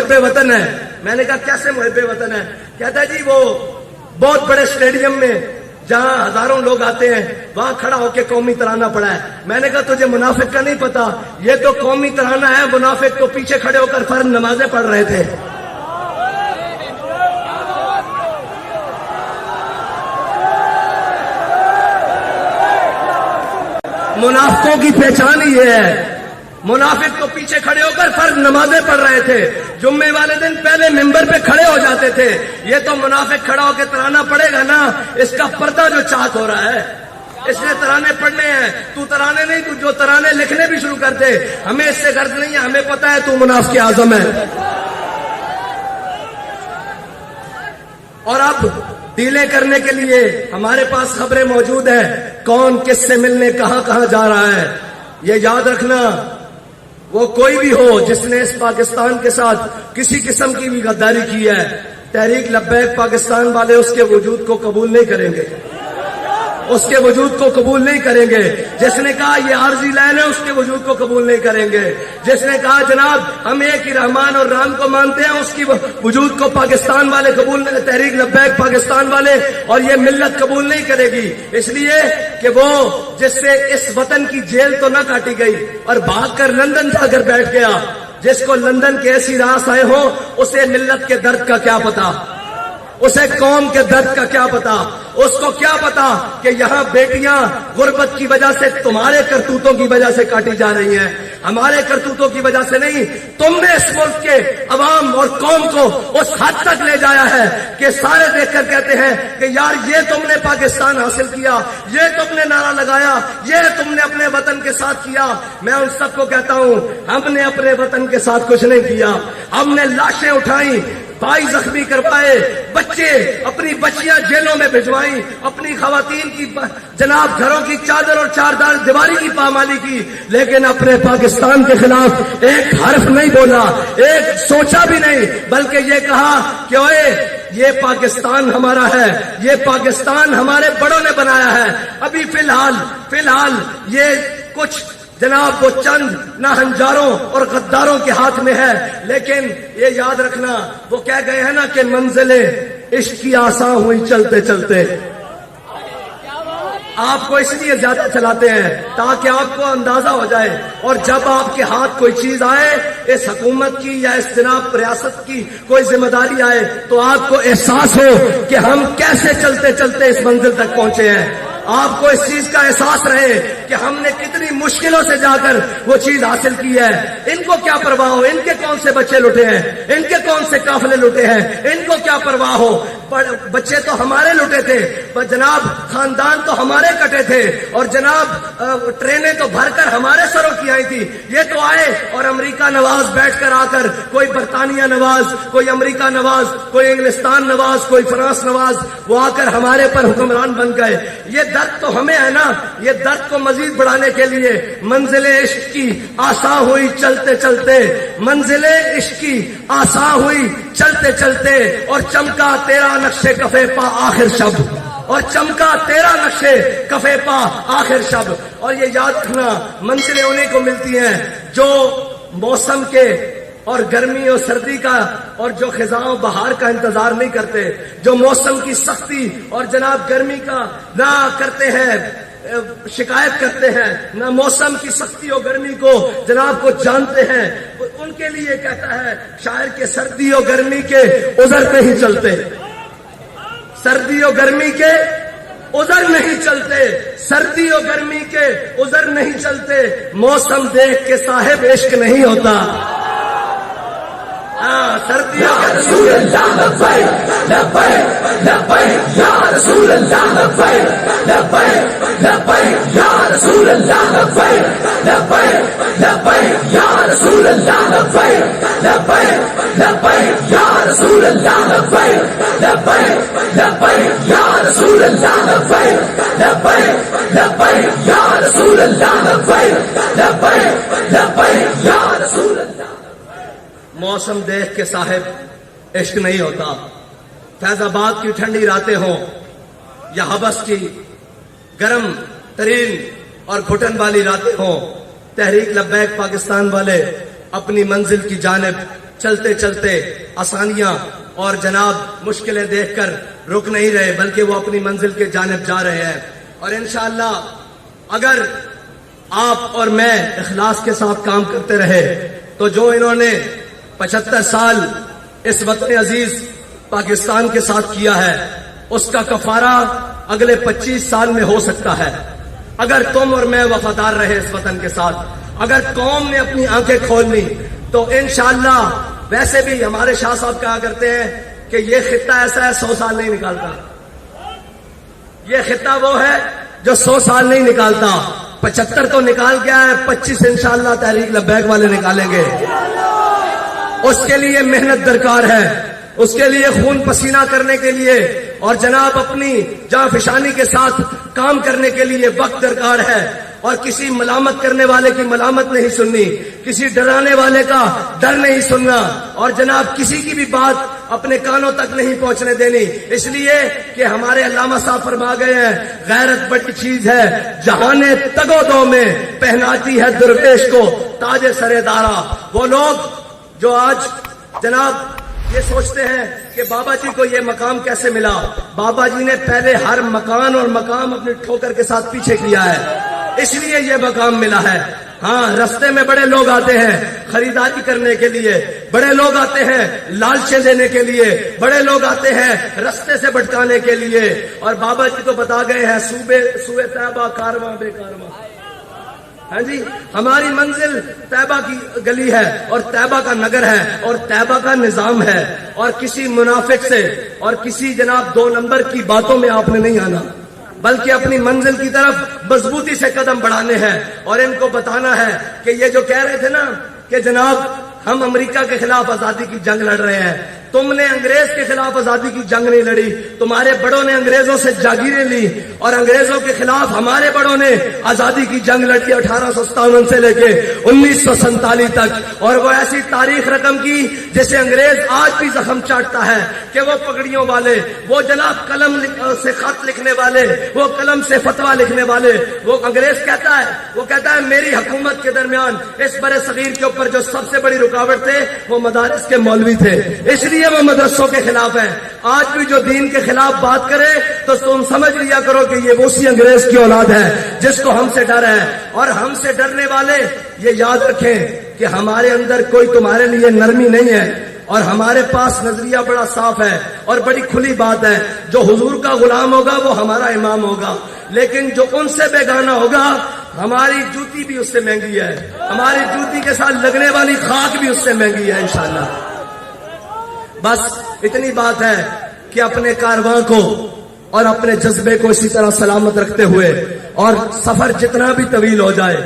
محب وطن ہے۔ میں نے کہا کیسے محب وطن ہے؟ کہتا ہے جی وہ بہت بڑے اسٹیڈیم میں جہاں ہزاروں لوگ آتے ہیں وہاں کھڑا ہو کے قومی ترانہ پڑھا ہے۔ میں نے کہا تجھے منافق کا نہیں پتا، یہ تو قومی ترانہ ہے، منافق تو پیچھے کھڑے ہو کر فرض نمازیں پڑھ رہے تھے۔ منافقوں کی پہچان ہی یہ ہے، منافق تو پیچھے کھڑے ہو کر فرض نمازیں پڑھ رہے تھے، جمعے والے دن پہلے ممبر پہ کھڑے ہو جاتے تھے۔ یہ تو منافق کھڑا ہو کے ترانہ پڑھے گا نا، اس کا پردہ جو چاک ہو رہا ہے، اس نے ترانے پڑھنے ہیں۔ تو ترانے نہیں، تو جو ترانے لکھنے بھی شروع کر دے، ہمیں اس سے غرض نہیں ہے، ہمیں پتا ہے تو منافق اعظم ہے۔ اور اب ڈیلے کرنے کے لیے ہمارے پاس خبریں موجود ہیں، کون کس سے ملنے کہاں کہاں جا رہا ہے۔ یہ یاد رکھنا، وہ کوئی بھی ہو جس نے اس پاکستان کے ساتھ کسی قسم کی بھی غداری کی ہے، تحریک لبیک پاکستان والے اس کے وجود کو قبول نہیں کریں گے، اس کے وجود کو قبول نہیں کریں گے۔ جس نے کہا یہ عارضی لائن ہے، اس کے وجود کو قبول نہیں کریں گے۔ جس نے کہا جناب ہم ایک ہی رحمان اور رام کو مانتے ہیں، اس کی وجود کو پاکستان والے قبول نہیں، تحریک لبیک پاکستان والے اور یہ ملت قبول نہیں کرے گی، اس لیے کہ وہ جس سے اس وطن کی جیل تو نہ کاٹی گئی اور بھاگ کر لندن جا کر بیٹھ گیا، جس کو لندن کے ایسی راس آئے ہوں، اسے ملت کے درد کا کیا پتا، اسے قوم کے درد کا کیا پتا، اس کو کیا پتا کہ یہاں بیٹیاں غربت کی وجہ سے تمہارے کرتوتوں کی وجہ سے کاٹی جا رہی ہیں، ہمارے کرتوتوں کی وجہ سے نہیں۔ تم نے اس ملک کے عوام اور قوم کو اس حد تک لے جایا ہے کہ سارے دیکھ کر کہتے ہیں کہ یار یہ تم نے پاکستان حاصل کیا، یہ تم نے نعرہ لگایا، یہ تم نے اپنے وطن کے ساتھ کیا۔ میں ان سب کو کہتا ہوں ہم نے اپنے وطن کے ساتھ کچھ نہیں کیا، ہم نے لاشیں اٹھائیں، بھائی زخمی کروائے، بچے اپنی بچیاں جیلوں میں بھجوائیں، اپنی خواتین کی جناب گھروں کی چادر اور چاردار دیواری کی پامالی کی، لیکن اپنے پاکستان کے خلاف ایک حرف نہیں بولا، ایک سوچا بھی نہیں، بلکہ یہ کہا کہ اوئے یہ پاکستان ہمارا ہے، یہ پاکستان ہمارے بڑوں نے بنایا ہے۔ ابھی فی الحال یہ کچھ جناب وہ چند ناہنجاروں اور غداروں کے ہاتھ میں ہے، لیکن یہ یاد رکھنا وہ کہہ گئے ہیں نا کہ منزلیں عشق کی آسان ہوئی چلتے چلتے۔ آپ کو اس لیے زیادہ چلاتے ہیں تاکہ آپ کو اندازہ ہو جائے، اور جب آپ کے ہاتھ کوئی چیز آئے، اس حکومت کی یا اس جناب ریاست کی کوئی ذمہ داری آئے، تو آپ کو احساس ہو کہ ہم کیسے چلتے چلتے اس منزل تک پہنچے ہیں، آپ کو اس چیز کا احساس رہے کہ ہم نے کتنی مشکلوں سے جا کر وہ چیز حاصل کی ہے۔ ان کو کیا پرواہ ہو ان کے کون سے بچے لٹے ہیں، ان کے کون سے قافلے لٹے ہیں، ان کو کیا پرواہ ہو، بچے تو ہمارے لٹے تھے، جناب خاندان تو ہمارے کٹے تھے، اور جناب ٹرینیں تو بھر کر ہمارے سروں کی آئی تھی۔ یہ تو آئے اور امریکہ نواز بیٹھ کر آ کر، کوئی برطانیہ نواز، کوئی امریکہ نواز، کوئی انگلستان نواز، کوئی فرانس نواز، وہ آ کر ہمارے پر حکمران بن گئے۔ یہ درد تو ہمیں ہے نا، یہ درد کو مزید بڑھانے کے لیے منزل عشق کی آساں ہوئی چلتے چلتے، منزل عشق کی آساں ہوئی چلتے چلتے، اور چمکا تیرا نقشے کفے پا آخر شب، اور چمکا تیرا نقشے کفے پا آخر شب۔ اور یہ یاد رکھنا منزلیں انہیں کو ملتی ہیں جو موسم کے اور گرمی اور سردی کا اور جو خزاں بہار کا انتظار نہیں کرتے، جو موسم کی سختی اور جناب گرمی کا نہ کرتے ہیں، شکایت کرتے ہیں، نہ موسم کی سختی اور گرمی کو جناب کو جانتے ہیں، ان کے لیے کہتا ہے شاعر کے سردی اور گرمی کے عذر نہیں چلتے، سردی اور گرمی کے عذر نہیں چلتے، سردی اور گرمی کے عذر نہیں چلتے، موسم دیکھ کے صاحب عشق نہیں ہوتا۔ سردیوں کے رسول اللہ لبیک لبیک لبیک یا رسول اللہ لبیک لبیک لبیک یا رسول اللہ لبیک لبیک لبیک یا رسول اللہ لبیک لبیک لبیک یا رسول اللہ لبیک لبیک لبیک یا رسول اللہ لبیک لبیک لبیک یا رسول اللہ لبیک لبیک لبیک یا رسول اللہ۔ موسم دیکھ کے صاحب عشق نہیں ہوتا، فیض آباد کی ٹھنڈی راتیں ہوں یا حبس کی گرم ترین اور گھٹن والی راتیں ہوں، تحریک لبیک پاکستان والے اپنی منزل کی جانب چلتے چلتے آسانیاں اور جناب مشکلیں دیکھ کر رک نہیں رہے، بلکہ وہ اپنی منزل کے جانب جا رہے ہیں. اور انشاءاللہ اگر آپ اور میں اخلاص کے ساتھ کام کرتے رہے تو جو انہوں نے 75 سال اس وطن عزیز پاکستان کے ساتھ کیا ہے، اس کا کفارہ اگلے 25 سال میں ہو سکتا ہے. اگر تم اور میں وفادار رہے اس وطن کے ساتھ، اگر قوم نے اپنی آنکھیں کھول لی تو انشاءاللہ، ویسے بھی ہمارے شاہ صاحب کہا کرتے ہیں کہ یہ خطہ ایسا ہے 100 سال نہیں نکالتا. یہ خطہ وہ ہے جو 100 سال نہیں نکالتا. 75 تو نکال گیا ہے، 25 انشاءاللہ تحریک لبیک والے نکالیں گے. اس کے لیے محنت درکار ہے، اس کے لیے خون پسینہ کرنے کے لیے اور جناب اپنی جاں فشانی کے ساتھ کام کرنے کے لیے وقت درکار ہے. اور کسی ملامت کرنے والے کی ملامت نہیں سننی، کسی ڈرانے والے کا ڈر نہیں سننا، اور جناب کسی کی بھی بات اپنے کانوں تک نہیں پہنچنے دینی. اس لیے کہ ہمارے علامہ صاحب فرما گئے ہیں، غیرت بڑی چیز ہے جہانے تگو دو میں پہناتی ہے درویش کو تاج سر دارا. وہ لوگ جو آج جناب یہ سوچتے ہیں کہ بابا جی کو یہ مقام کیسے ملا، بابا جی نے پہلے ہر مکان اور مقام اپنی ٹھوکر کے ساتھ پیچھے کیا ہے، اس لیے یہ مقام ملا ہے. ہاں، رستے میں بڑے لوگ آتے ہیں خریداری کرنے کے لیے، بڑے لوگ آتے ہیں لالچیں دینے کے لیے، بڑے لوگ آتے ہیں رستے سے بھٹکانے کے لیے، اور بابا جی تو بتا گئے ہیں سوئے طیبہ کارواں بے کارواں. ہاں جی، ہماری منزل طیبہ کی گلی ہے اور طیبہ کا نگر ہے اور طیبہ کا نظام ہے، اور کسی منافق سے اور کسی جناب 2 نمبر کی باتوں میں آپ نے نہیں آنا، بلکہ اپنی منزل کی طرف مضبوطی سے قدم بڑھانے ہیں. اور ان کو بتانا ہے کہ یہ جو کہہ رہے تھے نا کہ جناب ہم امریکہ کے خلاف آزادی کی جنگ لڑ رہے ہیں، تم نے انگریز کے خلاف آزادی کی جنگ نہیں لڑی. تمہارے بڑوں نے انگریزوں سے جاگیریں لی اور انگریزوں کے خلاف ہمارے بڑوں نے آزادی کی جنگ لڑی 1857 سے لے کے 1947 تک. اور وہ ایسی تاریخ رقم کی جسے انگریز آج بھی زخم چاٹتا ہے کہ وہ پگڑیوں والے، وہ جناب قلم سے خط لکھنے والے، وہ قلم سے فتویٰ لکھنے والے، وہ انگریز کہتا ہے میری حکومت کے درمیان اس برے صغیر کے اوپر جو سب سے بڑی رکاوٹ تھے وہ مدارس کے مولوی تھے، اس لیے وہ مدرسوں کے خلاف ہیں. آج بھی جو دین کے خلاف بات کرے تو تم سمجھ لیا کرو کہ یہ اسی انگریز کی اولاد ہے جس کو ہم سے ڈر ہے. اور ہم سے ڈرنے والے یہ یاد رکھیں کہ ہمارے اندر کوئی تمہارے لیے نرمی نہیں ہے، اور ہمارے پاس نظریہ بڑا صاف ہے اور بڑی کھلی بات ہے. جو حضور کا غلام ہوگا وہ ہمارا امام ہوگا، لیکن جو ان سے بیگانہ ہوگا ہماری جوتی بھی اس سے مہنگی ہے، ہماری جوتی کے ساتھ لگنے والی خاک بھی اس سے مہنگی ہے انشاءاللہ. بس اتنی بات ہے کہ اپنے کارواں کو اور اپنے جذبے کو اسی طرح سلامت رکھتے ہوئے، اور سفر جتنا بھی طویل ہو جائے